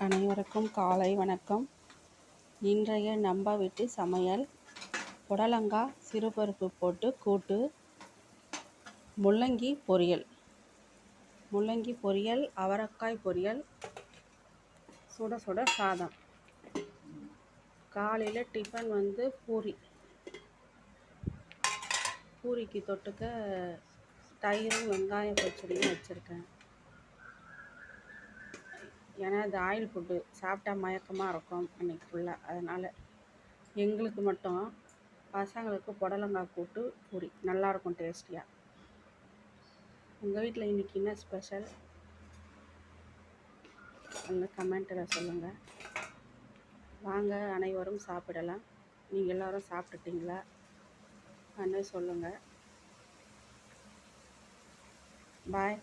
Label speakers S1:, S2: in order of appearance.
S1: அனைவருக்கும் காலை வணக்கம். இன்றைய நம்ம வீட்டு சமையல் புடலங்காய் சிறுபருப்பு போட்டு கூட்டு, முள்ளங்கி பொரியல், அவரைக்காய் பொரியல், சுட சுட சாதம். காலையில் டிஃபன் பூரிக்கு தொட்டுக்க தயிரும் வெங்காய பச்சடியும் வச்சுருக்கேன். ஏன்னா இது ஆயில் ஃபுட்டு, சாப்பிட்டா மயக்கமாக இருக்கும் அன்றைக்கி ஃபுல்லாக. அதனால் எங்களுக்கு மட்டும், பசங்களுக்கு புடலங்காய் கூட்டு பூரி நல்லாயிருக்கும் டேஸ்டியாக. உங்கள் வீட்டில் இன்றைக்கி என்ன ஸ்பெஷல்? அந்த கமெண்ட்டில் சொல்லுங்கள். வாங்க அனைவரும் சாப்பிடலாம். நீங்கள் எல்லோரும் சாப்பிட்டுட்டிங்களா சொல்லுங்கள். பாய்.